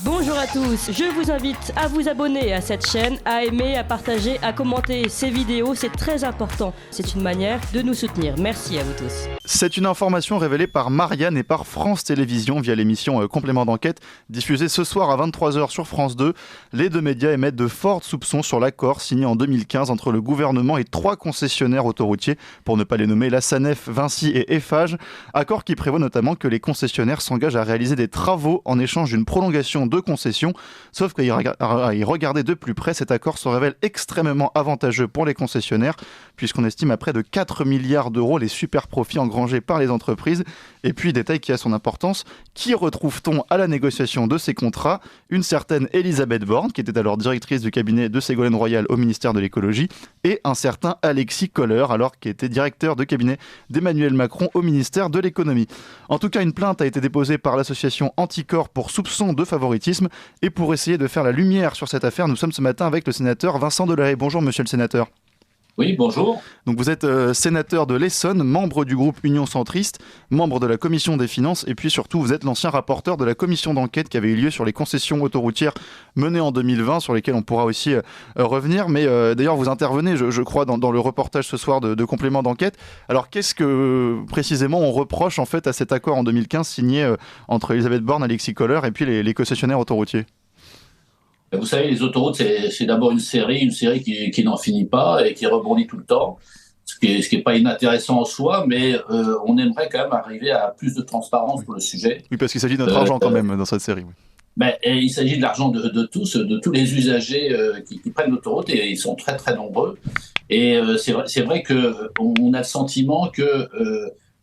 Bonjour à tous, je vous invite à vous abonner à cette chaîne, à aimer, à partager, à commenter ces vidéos, c'est très important. C'est une manière de nous soutenir. Merci à vous tous. C'est une information révélée par Marianne et par France Télévisions via l'émission Complément d'enquête, diffusée ce soir à 23h sur France 2. Les deux médias émettent de forts soupçons sur l'accord signé en 2015 entre le gouvernement et 3 concessionnaires autoroutiers, pour ne pas les nommer, la SANEF, Vinci et Eiffage. Accord qui prévoit notamment que les concessionnaires s'engagent à réaliser des travaux en échange d'une prolongation de concession. Sauf qu'à y regarder de plus près, cet accord se révèle extrêmement avantageux pour les concessionnaires, puisqu'on estime à près de 4 milliards d'euros les super profits engrangés par les entreprises. Et puis, détail qui a son importance, qui retrouve-t-on à la négociation de ces contrats ? Une certaine Elisabeth Borne, qui était alors directrice du cabinet de Ségolène Royal au ministère de l'écologie, et un certain Alexis Kohler, alors qui était directeur de cabinet d'Emmanuel Macron au ministère de l'économie. En tout cas, une plainte a été déposée par l'association Anticorps pour soupçon de favoritisme. Et pour essayer de faire la lumière sur cette affaire, nous sommes ce matin avec le sénateur Vincent Delahaye. Bonjour monsieur le sénateur. Oui, bonjour. Donc vous êtes sénateur de l'Essonne, membre du groupe Union Centriste, membre de la commission des finances et puis surtout vous êtes l'ancien rapporteur de la commission d'enquête qui avait eu lieu sur les concessions autoroutières menées en 2020, sur lesquelles on pourra aussi revenir. Mais d'ailleurs vous intervenez, je crois, dans le reportage ce soir de Complément d'enquête. Alors qu'est-ce que précisément on reproche en fait à cet accord en 2015 signé entre Elisabeth Borne, Alexis Kohler et puis les concessionnaires autoroutiers ? Vous savez, les autoroutes, c'est d'abord une série qui n'en finit pas et qui rebondit tout le temps, ce qui est pas inintéressant en soi, mais on aimerait quand même arriver à plus de transparence sur le sujet. Oui, parce qu'il s'agit de notre argent quand même dans cette série. Oui. Et il s'agit de l'argent de tous les usagers qui prennent l'autoroute, et ils sont très très nombreux. Et c'est vrai que on a le sentiment que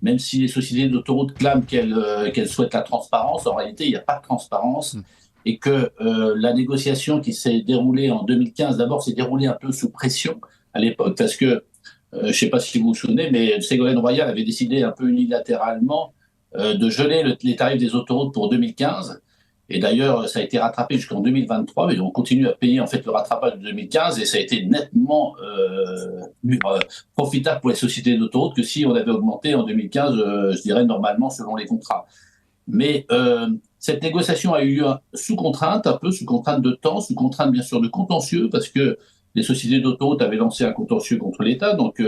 même si les sociétés d'autoroutes clament qu'elles souhaitent la transparence, en réalité il n'y a pas de transparence. Et que la négociation qui s'est déroulée en 2015, d'abord, s'est déroulée un peu sous pression à l'époque, parce que, je ne sais pas si vous vous souvenez, mais Ségolène Royal avait décidé un peu unilatéralement de geler les tarifs des autoroutes pour 2015. Et d'ailleurs, ça a été rattrapé jusqu'en 2023, mais on continue à payer en fait le rattrapage de 2015, et ça a été nettement profitable pour les sociétés d'autoroutes que si on avait augmenté en 2015, je dirais normalement selon les contrats. Mais cette négociation a eu lieu sous contrainte, un peu sous contrainte de temps, sous contrainte bien sûr de contentieux, parce que les sociétés d'autoroutes avaient lancé un contentieux contre l'État, donc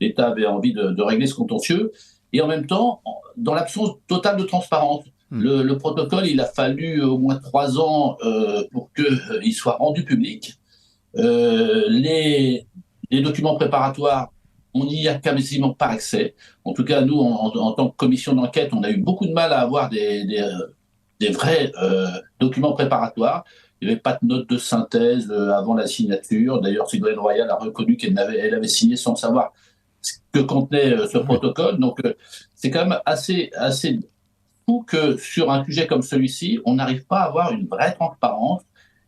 l'État avait envie de régler ce contentieux, et en même temps, dans l'absence totale de transparence. Le protocole, il a fallu au moins 3 ans pour qu'il soit rendu public. Les documents préparatoires, on n'y a quasiment pas accès. En tout cas, nous, en tant que commission d'enquête, on a eu beaucoup de mal à avoir des vrais documents préparatoires. Il n'y avait pas de note de synthèse avant la signature. D'ailleurs, Ségolène Royal a reconnu qu'elle avait signé sans savoir ce que contenait ce protocole. Donc, c'est quand même assez fou que sur un sujet comme celui-ci, on n'arrive pas à avoir une vraie transparence.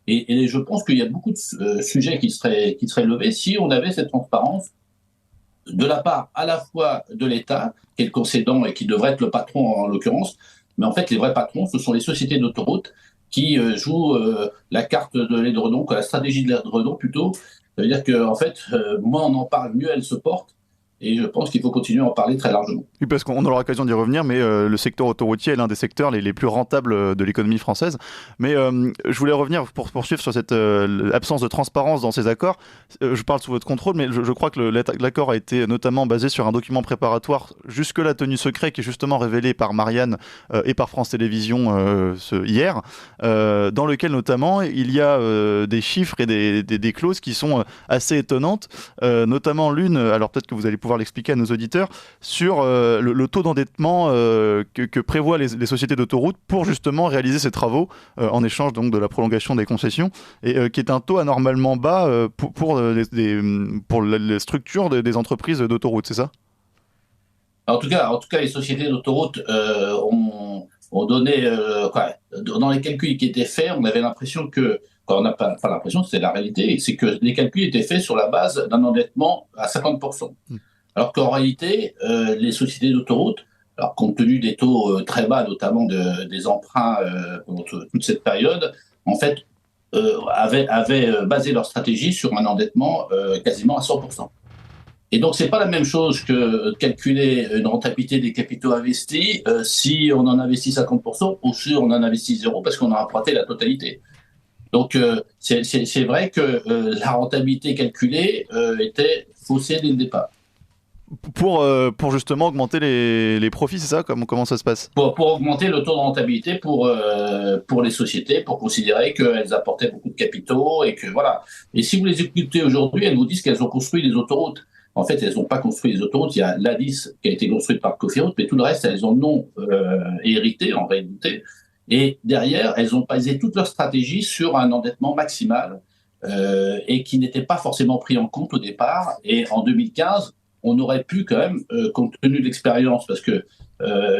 Et je pense qu'il y a beaucoup de sujets qui seraient levés si on avait cette transparence de la part à la fois de l'État, qui est le concédant et qui devrait être le patron en l'occurrence, mais en fait les vrais patrons, ce sont les sociétés d'autoroutes qui jouent la carte de l'édredon, la stratégie de l'édredon plutôt. Ça veut dire que en fait, moins on en parle, mieux elle se porte. Et je pense qu'il faut continuer à en parler très largement. Oui, parce qu'on aura l'occasion d'y revenir, mais le secteur autoroutier est l'un des secteurs les plus rentables de l'économie française. Mais je voulais revenir pour poursuivre sur cette absence de transparence dans ces accords. Je parle sous votre contrôle, mais je crois que l'accord a été notamment basé sur un document préparatoire jusque-là tenu secret, qui est justement révélé par Marianne et par France Télévisions hier, dans lequel notamment il y a des chiffres et des clauses qui sont assez étonnantes, notamment l'une, alors peut-être que vous allez pouvoir l'expliquer à nos auditeurs, sur le taux d'endettement que prévoient les sociétés d'autoroutes pour justement réaliser ces travaux en échange donc de la prolongation des concessions, et qui est un taux anormalement bas pour les structures des entreprises d'autoroutes, c'est ça ? En tout cas, les sociétés d'autoroutes ont donné, dans les calculs qui étaient faits, on avait l'impression que, on n'a pas l'impression, c'est la réalité, c'est que les calculs étaient faits sur la base d'un endettement à 50%. Alors qu'en réalité, les sociétés d'autoroutes, alors compte tenu des taux très bas, notamment des emprunts pendant toute cette période, en fait, avaient basé leur stratégie sur un endettement quasiment à 100%. Et donc, c'est pas la même chose que calculer une rentabilité des capitaux investis si on en investit 50% ou si on en investit zéro parce qu'on a emprunté la totalité. Donc, c'est vrai que la rentabilité calculée était faussée dès le départ. Pour justement augmenter les profits, c'est ça? Comment ça se passe? Pour augmenter le taux de rentabilité pour les sociétés, pour considérer qu'elles apportaient beaucoup de capitaux et que voilà. Et si vous les écoutez aujourd'hui, elles vous disent qu'elles ont construit des autoroutes. En fait, elles n'ont pas construit des autoroutes. Il y a l'A10 qui a été construite par Cofiroute, mais tout le reste, elles en ont hérité en réalité. Et derrière, elles ont basé toute leur stratégie sur un endettement maximal et qui n'était pas forcément pris en compte au départ. Et en 2015, on aurait pu quand même, compte tenu de l'expérience, parce que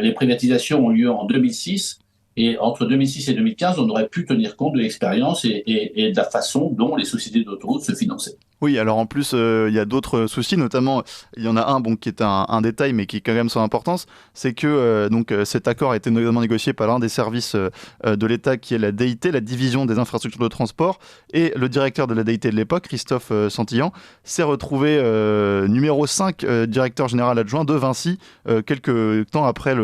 les privatisations ont lieu en 2006, et entre 2006 et 2015, on aurait pu tenir compte de l'expérience et de la façon dont les sociétés d'autoroutes se finançaient. Oui, alors en plus, il y a d'autres soucis, notamment, il y en a un bon, qui est un détail, mais qui est quand même son importance, c'est que cet accord a été notamment négocié par l'un des services de l'État, qui est la DIT, la division des infrastructures de transport, et le directeur de la DIT de l'époque, Christophe Santillan, s'est retrouvé numéro 5 directeur général adjoint de Vinci, quelques temps après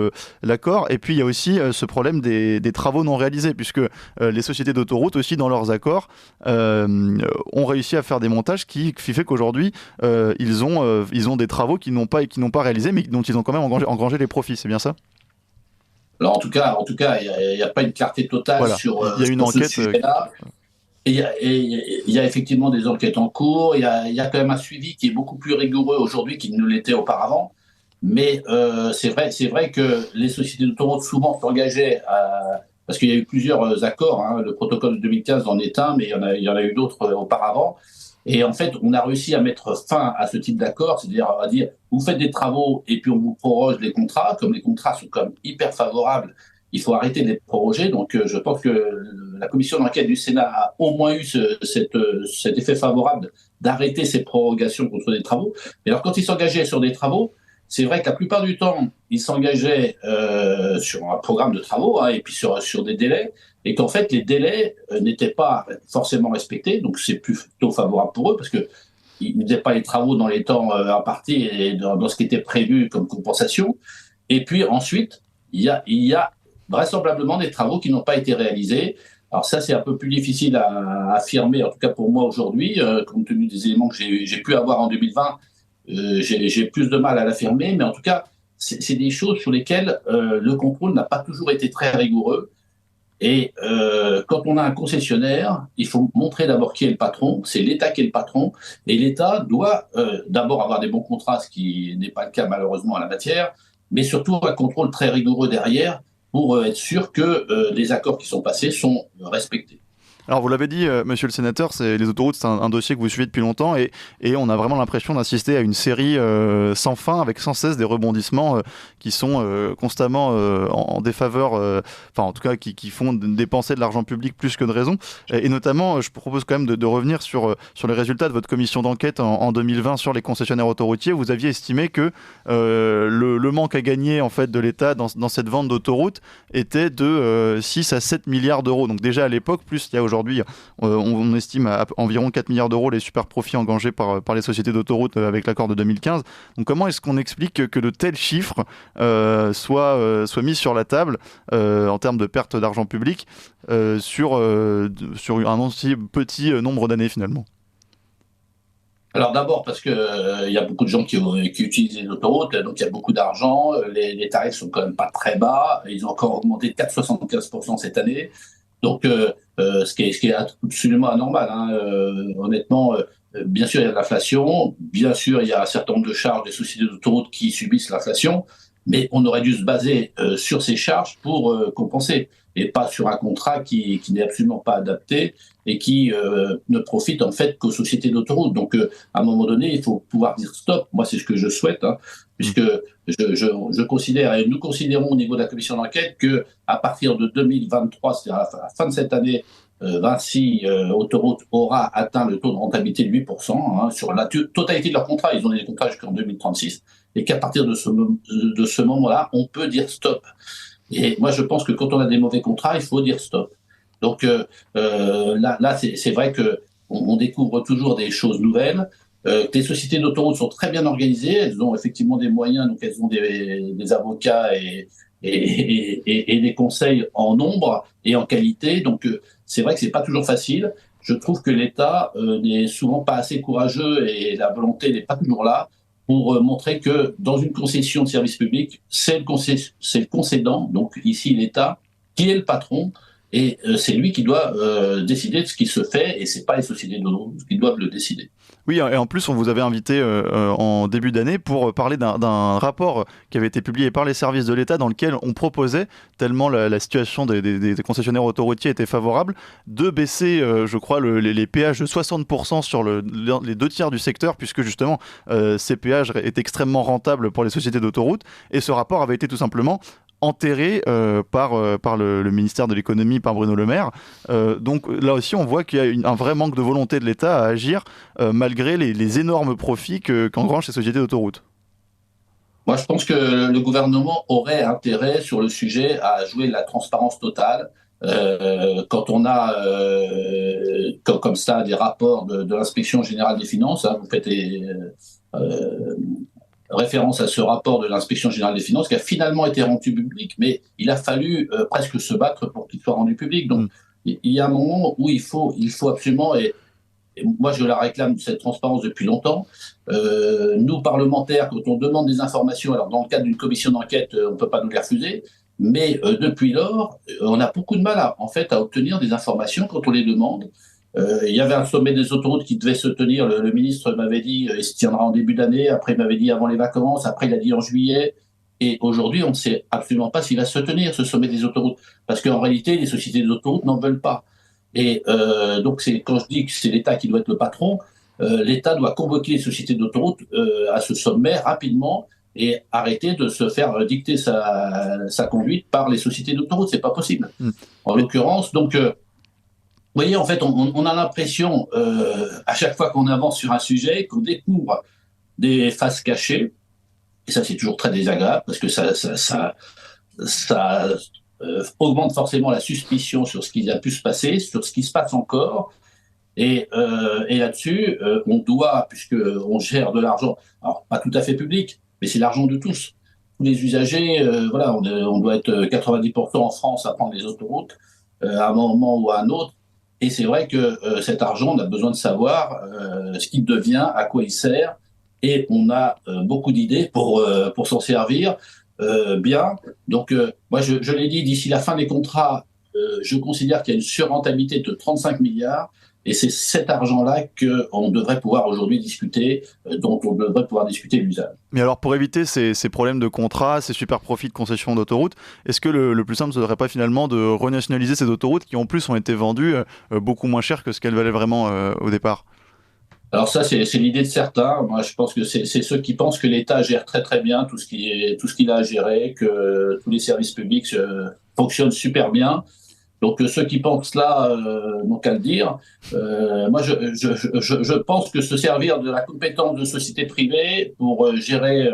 l'accord. Et puis il y a aussi ce problème des travaux non réalisés, puisque les sociétés d'autoroutes aussi, dans leurs accords, ont réussi à faire des montages qui fait qu'aujourd'hui ils ont des travaux qu'ils n'ont pas réalisés, mais dont ils ont quand même engrangé les profits. C'est bien ça? Alors en tout cas, il n'y a pas une clarté totale Voilà. sur, il y a une sur ce enquête sujet-là. Et il y a effectivement des enquêtes en cours. Il y a quand même un suivi qui est beaucoup plus rigoureux aujourd'hui qu'il ne l'était auparavant. Mais c'est vrai que les sociétés d'autoroutes souvent s'engageaient parce qu'il y a eu plusieurs accords. Hein, le protocole de 2015 en est un, mais il y en a eu d'autres auparavant. Et en fait, on a réussi à mettre fin à ce type d'accord, c'est-à-dire à dire vous faites des travaux et puis on vous proroge les contrats. Comme les contrats sont comme hyper favorables, il faut arrêter de les proroger. Donc, je pense que la commission d'enquête du Sénat a au moins eu cet effet favorable d'arrêter ces prorogations contre des travaux. Et alors, quand ils s'engageaient sur des travaux, c'est vrai que la plupart du temps, ils s'engageaient sur un programme de travaux et puis sur des délais, et qu'en fait, les délais n'étaient pas forcément respectés. Donc, c'est plutôt favorable pour eux parce que ils ne faisaient pas les travaux dans les temps impartis et dans ce qui était prévu comme compensation. Et puis ensuite, il y a vraisemblablement des travaux qui n'ont pas été réalisés. Alors ça, c'est un peu plus difficile à affirmer, en tout cas pour moi aujourd'hui, compte tenu des éléments que j'ai pu avoir en 2020. J'ai plus de mal à l'affirmer, mais en tout cas, c'est des choses sur lesquelles le contrôle n'a pas toujours été très rigoureux. Et quand on a un concessionnaire, il faut montrer d'abord qui est le patron. C'est l'État qui est le patron. Et l'État doit d'abord avoir des bons contrats, ce qui n'est pas le cas malheureusement à la matière, mais surtout un contrôle très rigoureux derrière pour être sûr que les accords qui sont passés sont respectés. Alors vous l'avez dit, monsieur le sénateur, les autoroutes, c'est un dossier que vous suivez depuis longtemps, et on a vraiment l'impression d'assister à une série sans fin, avec sans cesse des rebondissements qui sont constamment en défaveur, enfin en tout cas qui font dépenser de l'argent public plus que de raison. Et notamment, je propose quand même de revenir sur les résultats de votre commission d'enquête en 2020 sur les concessionnaires autoroutiers. Vous aviez estimé que le manque à gagner en fait de l'État dans cette vente d'autoroutes était de 6 à 7 milliards d'euros. Donc déjà à l'époque, plus il y a aujourd'hui, on estime à environ 4 milliards d'euros les super profits engagés par les sociétés d'autoroutes avec l'accord de 2015. Donc comment est-ce qu'on explique que de tels chiffres soient mis sur la table en termes de perte d'argent public sur un aussi petit nombre d'années finalement? Alors d'abord parce que y a beaucoup de gens qui utilisent les autoroutes, donc il y a beaucoup d'argent, les tarifs sont quand même pas très bas, ils ont encore augmenté de 4,75% cette année. Donc, ce qui est absolument anormal. Hein. Honnêtement, bien sûr, il y a de l'inflation. Bien sûr, il y a un certain nombre de charges des sociétés d'autoroutes qui subissent l'inflation. Mais on aurait dû se baser sur ces charges pour compenser. Et pas sur un contrat qui n'est absolument pas adapté et qui ne profite en fait qu'aux sociétés d'autoroutes. Donc, à un moment donné, il faut pouvoir dire stop. Moi, c'est ce que je souhaite, hein, puisque je considère, et nous considérons au niveau de la commission d'enquête, qu'à partir de 2023, c'est-à-dire à la fin de cette année, Vinci Autoroute aura atteint le taux de rentabilité de 8%, hein, sur la totalité de leurs contrats. Ils ont des contrats jusqu'en 2036. Et qu'à partir de ce moment-là, on peut dire stop. Et moi, je pense que quand on a des mauvais contrats, il faut dire stop. Donc là c'est vrai que on découvre toujours des choses nouvelles. que les sociétés d'autoroutes sont très bien organisées, elles ont effectivement des moyens, donc elles ont des avocats et des conseils en nombre et en qualité. Donc c'est vrai que c'est pas toujours facile. Je trouve que l'État n'est souvent pas assez courageux et la volonté n'est pas toujours là pour montrer que dans une concession de service public, c'est le concédant, donc ici l'État, qui est le patron, et c'est lui qui doit décider de ce qui se fait, et c'est pas les sociétés d'autoroutes qui doivent le décider. Oui, et en plus, on vous avait invité en début d'année pour parler d'un rapport qui avait été publié par les services de l'État dans lequel on proposait, tellement la situation des concessionnaires autoroutiers était favorable, de baisser, je crois, les péages de 60% sur les 2 tiers du secteur, puisque justement, ces péages est extrêmement rentables pour les sociétés d'autoroutes. Et ce rapport avait été tout simplement enterré par le ministère de l'économie, par Bruno Le Maire. Donc là aussi, on voit qu'il y a un vrai manque de volonté de l'État à agir malgré les énormes profits qu'engrangent ces sociétés d'autoroutes. Moi, je pense que le gouvernement aurait intérêt sur le sujet à jouer la transparence totale. Quand on a comme ça des rapports de l'inspection générale des finances, hein, vous faites référence à ce rapport de l'inspection générale des finances qui a finalement été rendu public, mais il a fallu presque se battre pour qu'il soit rendu public. Donc, il y a un moment où il faut absolument, et moi je la réclame, cette transparence depuis longtemps. Nous, parlementaires, quand on demande des informations, alors dans le cadre d'une commission d'enquête, on ne peut pas nous les refuser, mais depuis lors, on a beaucoup de mal à obtenir des informations quand on les demande. Il y avait un sommet des autoroutes qui devait se tenir, le ministre m'avait dit il se tiendra en début d'année, après il m'avait dit avant les vacances, après il a dit en juillet, et aujourd'hui on ne sait absolument pas s'il va se tenir ce sommet des autoroutes, parce qu'en réalité les sociétés d'autoroutes n'en veulent pas. Et donc quand je dis que c'est l'État qui doit être le patron, l'État doit convoquer les sociétés d'autoroutes à ce sommet rapidement et arrêter de se faire dicter sa conduite par les sociétés d'autoroutes, c'est pas possible. En l'occurrence, donc vous voyez, en fait, on a l'impression, à chaque fois qu'on avance sur un sujet, qu'on découvre des faces cachées, et ça c'est toujours très désagréable, parce que ça augmente forcément la suspicion sur ce qui a pu se passer, sur ce qui se passe encore, et là-dessus, on doit, puisqu'on gère de l'argent, alors pas tout à fait public, mais c'est l'argent de tous. Tous les usagers, voilà, on doit être 90% en France à prendre les autoroutes, à un moment ou à un autre. Et c'est vrai que cet argent, on a besoin de savoir ce qu'il devient, à quoi il sert, et on a beaucoup d'idées pour s'en servir bien. Donc, moi, je l'ai dit, d'ici la fin des contrats, je considère qu'il y a une surrentabilité de 35 milliards, et c'est cet argent-là qu'on devrait pouvoir aujourd'hui discuter, dont on devrait pouvoir discuter l'usage. Mais alors, pour éviter ces problèmes de contrat, ces super profits de concession d'autoroutes, est-ce que le plus simple ne serait pas finalement de renationaliser ces autoroutes qui en plus ont été vendues beaucoup moins cher que ce qu'elles valaient vraiment au départ? Alors ça, c'est l'idée de certains. Moi, je pense que c'est ceux qui pensent que l'État gère très très bien tout ce qu'il a à gérer, que tous les services publics fonctionnent super bien. Donc ceux qui pensent là n'ont qu'à le dire. Moi, je pense que se servir de la compétence de société privée pour gérer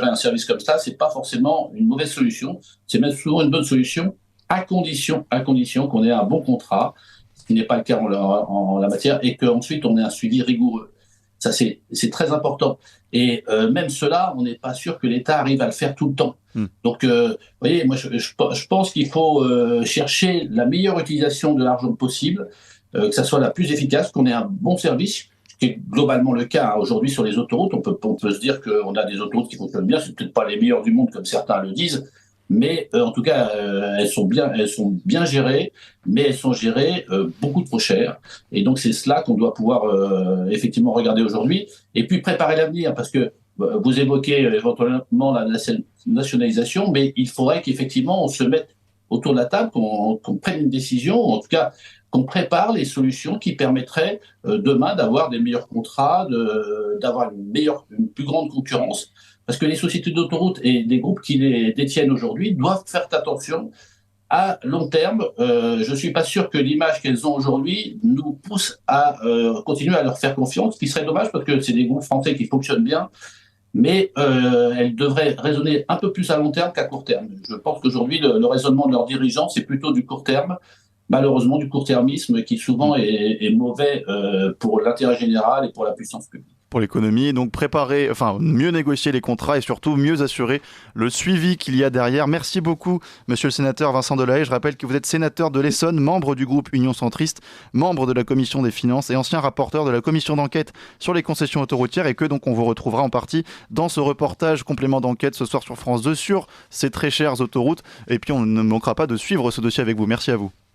un service comme ça, c'est pas forcément une mauvaise solution. C'est même souvent une bonne solution, à condition qu'on ait un bon contrat, ce qui n'est pas le cas en la matière, et qu'ensuite on ait un suivi rigoureux. Ça, c'est très important. Et même cela, on n'est pas sûr que l'État arrive à le faire tout le temps. Donc, vous voyez, moi, je pense qu'il faut chercher la meilleure utilisation de l'argent possible, que ça soit la plus efficace, qu'on ait un bon service, ce qui est globalement le cas aujourd'hui sur les autoroutes. On peut se dire qu'on a des autoroutes qui fonctionnent bien. C'est peut-être pas les meilleures du monde, comme certains le disent, mais en tout cas, elles sont bien gérées, mais elles sont gérées beaucoup trop cher. Et donc, c'est cela qu'on doit pouvoir effectivement regarder aujourd'hui. Et puis, préparer l'avenir, parce que vous évoquez éventuellement la nationalisation, mais il faudrait qu'effectivement, on se mette autour de la table, qu'on prenne une décision, ou en tout cas, qu'on prépare les solutions qui permettraient demain d'avoir des meilleurs contrats, d'avoir une plus grande concurrence. Parce que les sociétés d'autoroutes et des groupes qui les détiennent aujourd'hui doivent faire attention à long terme. Je ne suis pas sûr que l'image qu'elles ont aujourd'hui nous pousse à continuer à leur faire confiance, ce qui serait dommage parce que c'est des groupes français qui fonctionnent bien, mais elles devraient raisonner un peu plus à long terme qu'à court terme. Je pense qu'aujourd'hui, le raisonnement de leurs dirigeants, c'est plutôt du court terme, malheureusement du court-termisme qui souvent est mauvais pour l'intérêt général et pour la puissance publique. pour l'économie. Donc mieux négocier les contrats et surtout mieux assurer le suivi qu'il y a derrière. Merci beaucoup, monsieur le sénateur Vincent Delahaye. Je rappelle que vous êtes sénateur de l'Essonne, membre du groupe Union Centriste, membre de la commission des finances et ancien rapporteur de la commission d'enquête sur les concessions autoroutières, et que donc on vous retrouvera en partie dans ce reportage complément d'enquête ce soir sur France 2 sur ces très chères autoroutes. Et puis on ne manquera pas de suivre ce dossier avec vous. Merci à vous.